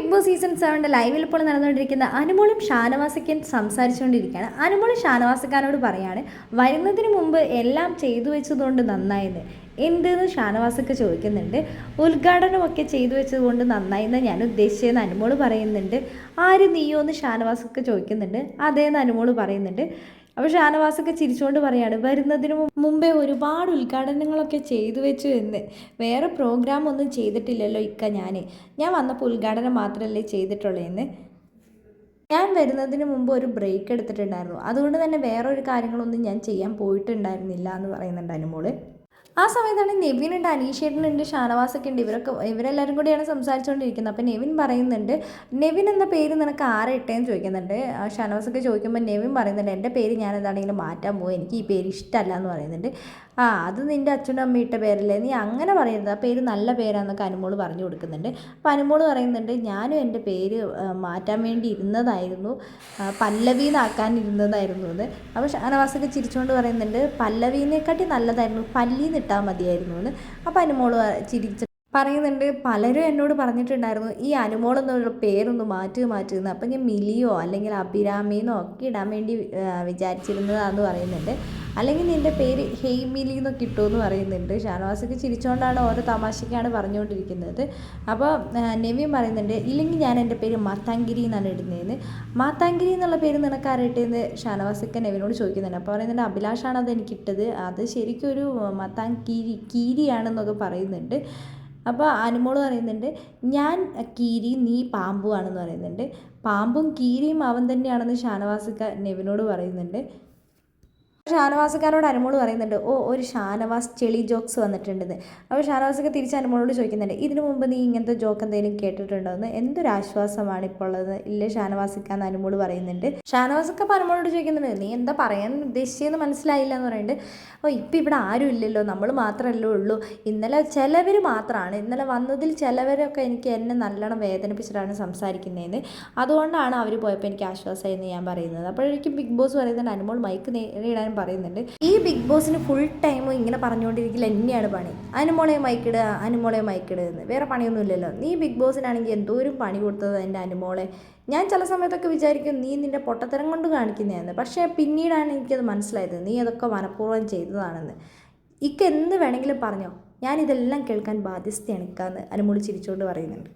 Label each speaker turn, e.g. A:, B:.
A: Big boss season 7 ലൈവിൽ ഇപ്പോൾ നടന്നുകൊണ്ടിരിക്കുന്ന അനുമോളും ഷാനവാസയ്ക്കും സംസാരിച്ചുകൊണ്ടിരിക്കുകയാണ്. അനുമോൾ ഷാനവാസക്കാരോട് പറയാണ്, വരുന്നതിന് മുമ്പ് എല്ലാം ചെയ്തു വെച്ചതുകൊണ്ട് നന്നായെന്ന്. എന്തെന്ന് ഷാനവാസൊക്കെ ചോദിക്കുന്നുണ്ട്. ഉദ്ഘാടനമൊക്കെ ചെയ്തു വെച്ചതുകൊണ്ട് നന്നായെന്ന് ഞാൻ ഉദ്ദേശിച്ചതെന്ന് അനുമോൾ പറയുന്നുണ്ട്. ആര് നീയോ എന്ന് ഷാനവാസൊക്കെ ചോദിക്കുന്നുണ്ട്. അതേന്ന് അനുമോൾ പറയുന്നുണ്ട്. അപ്പോൾ ഷാനവാസൊക്കെ ചിരിച്ചുകൊണ്ട് പറയാണ്, വരുന്നതിന് മുമ്പേ ഒരുപാട് ഉദ്ഘാടനങ്ങളൊക്കെ ചെയ്തു വെച്ചു എന്ന്. വേറെ പ്രോഗ്രാം ഒന്നും ചെയ്തിട്ടില്ലല്ലോ ഞാൻ വന്നപ്പോൾ ഉദ്ഘാടനം മാത്രമല്ലേ ചെയ്തിട്ടുള്ളൂ എന്ന്. ഞാൻ വരുന്നതിന് മുമ്പ് ഒരു ബ്രേക്ക് എടുത്തിട്ടുണ്ടായിരുന്നു, അതുകൊണ്ട് തന്നെ വേറൊരു കാര്യങ്ങളൊന്നും ഞാൻ ചെയ്യാൻ പോയിട്ടുണ്ടായിരുന്നില്ല എന്ന് പറയുന്നുണ്ട് അനുമോള്. ആ സമയത്താണ് നെവിനുണ്ട്, അനീഷേട്ടനുണ്ട്, ഷാനവാസൊക്കെ ഉണ്ട്. ഇവരെല്ലാവരും കൂടിയാണ് സംസാരിച്ചുകൊണ്ടിരിക്കുന്നത്. അപ്പം നെവിൻ പറയുന്നുണ്ട്, നെവിൻ എന്ന പേര് നിനക്ക് ആരെ ഇട്ടേന്ന് ചോദിക്കുന്നുണ്ട്. ഷാനവാസൊക്കെ ചോദിക്കുമ്പോൾ നെവിൻ പറയുന്നുണ്ട്, എൻ്റെ പേര് ഞാൻ എന്താണെങ്കിലും മാറ്റാൻ പോകും, എനിക്ക് ഈ പേര് ഇഷ്ടമല്ല എന്ന് പറയുന്നുണ്ട്. അത് നിൻ്റെ അച്ഛനും അമ്മ ഇട്ട പേരല്ലേ, നീ അങ്ങനെ പറയരുത്, ആ പേര് നല്ല പേരാന്നൊക്കെ അനുമോൾ പറഞ്ഞു കൊടുക്കുന്നുണ്ട്. അപ്പോൾ അനുമോൾ പറയുന്നുണ്ട്, ഞാനും എൻ്റെ പേര് മാറ്റാൻ വേണ്ടി ഇരുന്നതായിരുന്നു, പല്ലവീന്നാക്കാൻ ഇരുന്നതായിരുന്നു എന്ന്. അപ്പോൾ ഷാനവാസൊക്കെ ചിരിച്ചുകൊണ്ട് പറയുന്നുണ്ട്, പല്ലവീനെക്കാട്ടി നല്ലതായിരുന്നു പല്ലീന്ന് ഇട്ടാൽ മതിയായിരുന്നു എന്ന്. അപ്പോൾ അനുമോൾ ചിരിച്ച് പറയുന്നുണ്ട്, പലരും എന്നോട് പറഞ്ഞിട്ടുണ്ടായിരുന്നു ഈ അനുമോൾ എന്നുള്ള പേരൊന്ന് മാറ്റുന്നത്. അപ്പം ഞാൻ മിലിയോ അല്ലെങ്കിൽ അഭിരാമിന്നോ ഒക്കെ ഇടാൻ വേണ്ടി വിചാരിച്ചിരുന്നതാണെന്ന് പറയുന്നുണ്ട്. അല്ലെങ്കിൽ നിൻ്റെ പേര് ഹെയ്മിലി എന്നൊക്കെ ഇട്ടുമെന്ന് പറയുന്നുണ്ട്. ഷാനവാസൊക്കെ ചിരിച്ചുകൊണ്ടാണ് ഓരോ തമാശയ്ക്കാണ് പറഞ്ഞുകൊണ്ടിരിക്കുന്നത്. അപ്പോൾ നെവിൻ പറയുന്നുണ്ട്, ഇല്ലെങ്കിൽ ഞാൻ എൻ്റെ പേര് മാത്താങ്കിരി എന്നാണ് ഇടുന്നതെന്ന്. മാത്താങ്കിരി എന്നുള്ള പേര് നിനക്ക് ആരായിട്ടെന്ന് ഷാനവാസൊക്കെ നെവിനോട് ചോദിക്കുന്നുണ്ട്. അപ്പോൾ പറയുന്നുണ്ട്, അഭിലാഷാണ് അത് എനിക്കിട്ടത്, അത് ശരിക്കും ഒരു കീരിയാണെന്നൊക്കെ പറയുന്നുണ്ട്. അപ്പോൾ അനുമോൾ പറയുന്നുണ്ട്, ഞാൻ കീരി നീ പാമ്പുമാണെന്ന് പറയുന്നുണ്ട്. പാമ്പും കീരിയും അവൻ തന്നെയാണെന്ന് ഷാനവാസൊക്കെ നെവിനോട് പറയുന്നുണ്ട്. ഷാനവാസക്കാരോട് അനുമോൾ പറയുന്നുണ്ട്, ഒരു ഷാനവാസ് ചെളി ജോക്സ് വന്നിട്ടുണ്ടെന്ന്. അപ്പോൾ ഷാനവാസൊക്കെ തിരിച്ച് അനുമോളോട് ചോദിക്കുന്നുണ്ട്, ഇതിനു മുമ്പ് നീ ഇങ്ങനത്തെ ജോക്ക് എന്തെങ്കിലും കേട്ടിട്ടുണ്ടോ എന്ന്. എന്തൊരാശ്വാസമാണ് ഇപ്പോൾ ഉള്ളത് ഇല്ല ഷാനവാസിക്കാന്ന് അനുമോൾ പറയുന്നുണ്ട്. ഷാനവാസൊക്കെ അപ്പോൾ അനുമോളോട് ചോദിക്കുന്നുണ്ട്, നീ എന്താ പറയാൻ ഉദ്ദേശിച്ചതെന്ന് മനസ്സിലായില്ല എന്ന് പറയുന്നുണ്ട്. ഇപ്പം ഇവിടെ ആരും ഇല്ലല്ലോ, നമ്മൾ മാത്രമല്ലേ ഉള്ളൂ, ഇന്നലെ ചിലവർ മാത്രമാണ്, ഇന്നലെ വന്നതിൽ ചിലവരൊക്കെ എന്നെ നല്ലോണം വേദനിപ്പിച്ചിട്ടാണ് സംസാരിക്കുന്നതെന്ന്. അതുകൊണ്ടാണ് അവർ പോയപ്പോൾ എനിക്ക് ആശ്വാസമായി എന്ന് ഞാൻ പറയുന്നത്. അപ്പോഴേക്കും ബിഗ് ബോസ് പറയുന്നുണ്ട്, അനുമോൾ മൈക്ക് നേരിടാൻ പറയുന്നുണ്ട്. ഈ ബിഗ് ബോസിന് ഫുൾ ടൈമും ഇങ്ങനെ പറഞ്ഞുകൊണ്ടിരിക്കില്ല തന്നെയാണ് പണി, അനുമോളെ മൈക്കിടുക എന്ന്. വേറെ പണിയൊന്നുമില്ലല്ലോ. നീ ബിഗ് ബോസിനാണെങ്കിൽ എന്തോരം പണി കൊടുത്തത് എൻ്റെ അനുമോളെ. ഞാൻ ചില സമയത്തൊക്കെ വിചാരിക്കും നീ നിൻ്റെ പൊട്ടത്തരം കൊണ്ട് കാണിക്കുന്നതാണ്, പക്ഷേ പിന്നീടാണ് എനിക്കത് മനസ്സിലായത് നീ അതൊക്കെ മനഃപൂർവ്വം ചെയ്തതാണെന്ന്. എന്ത് വേണമെങ്കിലും പറഞ്ഞോ, ഞാനിതെല്ലാം കേൾക്കാൻ ബാധ്യസ്ഥയാണ് ഇക്കാന്ന് അനുമോൾ ചിരിച്ചുകൊണ്ട് പറയുന്നുണ്ട്.